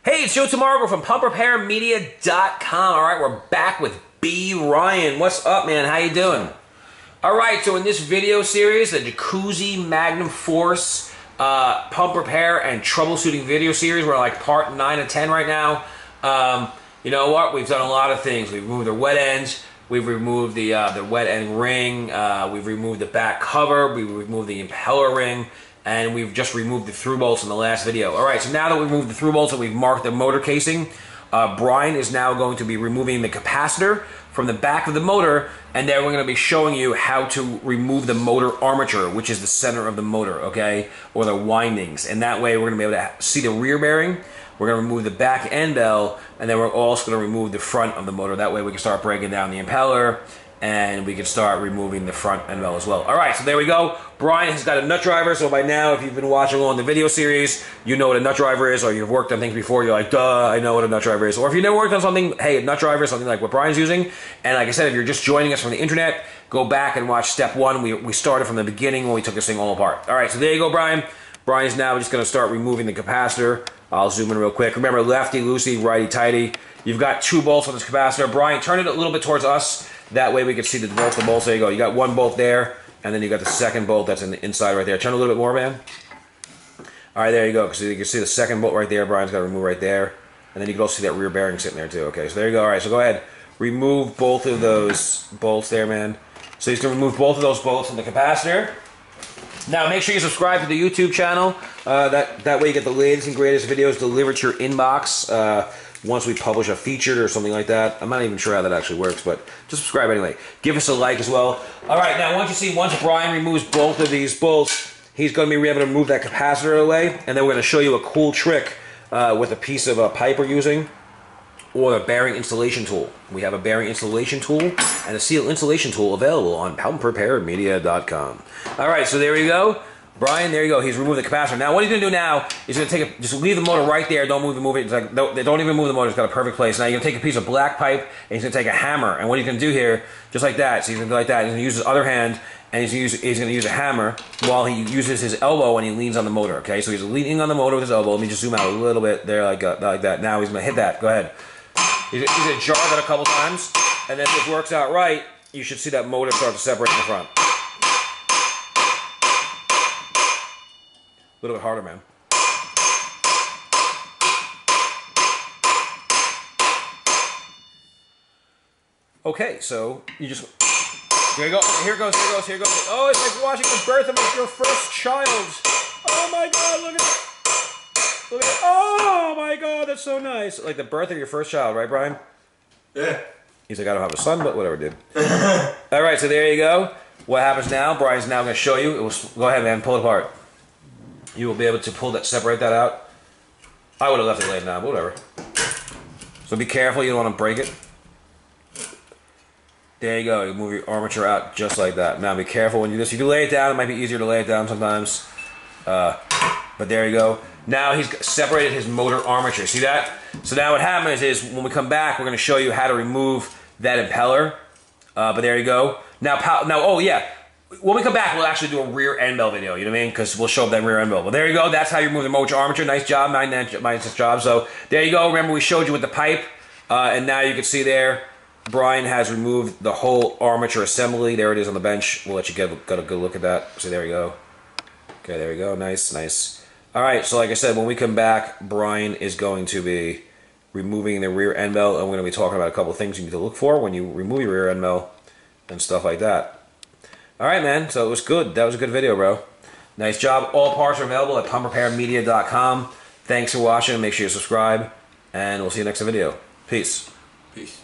Hey, it's Joe Tamargo from PumpRepairMedia.com. All right, we're back with B. Ryan. What's up, man? How you doing? All right, so in this video series, the Jacuzzi Magnum Force pump repair and troubleshooting video series, we're like part 9 of 10 right now. You know what? We've done a lot of things. We've removed the wet ends. We've removed the wet end ring. We've removed the back cover. We've removed the impeller ring. And we've just removed the through bolts in the last video. All right, so now that we've removed the through bolts and we've marked the motor casing, Brian is now going to be removing the capacitor from the back of the motor, and then we're going to be showing you how to remove the motor armature, which is the center of the motor, okay, or the windings. And that way we're going to be able to see the rear bearing. We're going to remove the back end bell, and then we're also going to remove the front of the motor. That way we can start breaking down the impeller, and we can start removing the front end bell as well. All right, so there we go. Brian has got a nut driver, so by now, if you've been watching along the video series, you know what a nut driver is, or you've worked on things before, you're like, duh, I know what a nut driver is. Or if you've never worked on something, hey, a nut driver is something like what Brian's using. And like I said, if you're just joining us from the internet, go back and watch step 1. We started from the beginning when we took this thing all apart. All right, so there you go, Brian. Brian's now just gonna start removing the capacitor. I'll zoom in real quick. Remember, lefty-loosey, righty-tighty. You've got 2 bolts on this capacitor. Brian, turn it a little bit towards us. That way we can see both the bolts. There you go. You got 1 bolt there, and then you got the second bolt that's in the inside right there. Turn a little bit more, man. All right, there you go. Because you can see the second bolt right there. Brian's got to remove right there. And then you can also see that rear bearing sitting there too. Okay, so there you go. All right, so go ahead. Remove both of those bolts there, man. So he's going to remove both of those bolts from the capacitor. Now, make sure you subscribe to the YouTube channel. That way you get the latest and greatest videos delivered to your inbox once we publish a featured or something like that. I'm not even sure how that actually works, but just subscribe anyway. Give us a like as well. All right, now once Brian removes both of these bolts, he's going to be able to remove that capacitor away, and then we're going to show you a cool trick with a piece of pipe we're using, or a bearing installation tool. We have a bearing installation tool and a seal installation tool available on PumpRepairMedia.com. All right, so there we go. Brian, there you go. He's removed the capacitor. Now, what he's going to do now is going to just leave the motor right there. Don't move it. It's like, don't even move the motor. It's got a perfect place. Now, you're going to take a piece of black pipe, and he's going to take a hammer. And what he's going to do here, just like that, so he's going to go like that. He's going to use his other hand, and he's going to use a hammer while he uses his elbow when he leans on the motor, okay? So he's leaning on the motor with his elbow. Let me just zoom out a little bit there like that. Now he's going to hit that. Go ahead. He's going to jar that a couple times, and then if this works out right, you should see that motor start to separate in the front. A little bit harder, man. Okay, so you just... Here you go. Here it goes. Oh, it's like watching the birth of your first child. Oh my God, look at that. Look at it. Oh my God, that's so nice. Like the birth of your first child, right, Brian? Yeah. He's like, I don't have a son, but whatever, dude. All right, so there you go. What happens now? Brian's now going to show you. Go ahead, man. Pull it apart. You will be able to separate that out. I would have left it laid down, but whatever. So be careful. You don't want to break it. There you go. You move your armature out just like that. Now be careful when you do this. If you lay it down, it might be easier to lay it down sometimes. But there you go. Now he's separated his motor armature. See that? So now what happens is when we come back, we're going to show you how to remove that impeller. But there you go. Now, oh yeah. When we come back, we'll actually do a rear end bell video. You know what I mean? Because we'll show up that rear end bell. Well, there you go. That's how you remove the motor armature. Nice job. Nice job. So there you go. Remember, we showed you with the pipe. And now you can see there, Brian has removed the whole armature assembly. There it is on the bench. We'll let you get a good look at that. So there you go. Okay, there we go. Nice, nice. All right, so like I said, when we come back, Brian is going to be removing the rear end bell, and we're going to be talking about a couple of things you need to look for when you remove your rear end bell and stuff like that. All right, man, so it was good. That was a good video, bro. Nice job. All parts are available at PumpRepairMedia.com. Thanks for watching. Make sure you subscribe, and we'll see you next video. Peace. Peace.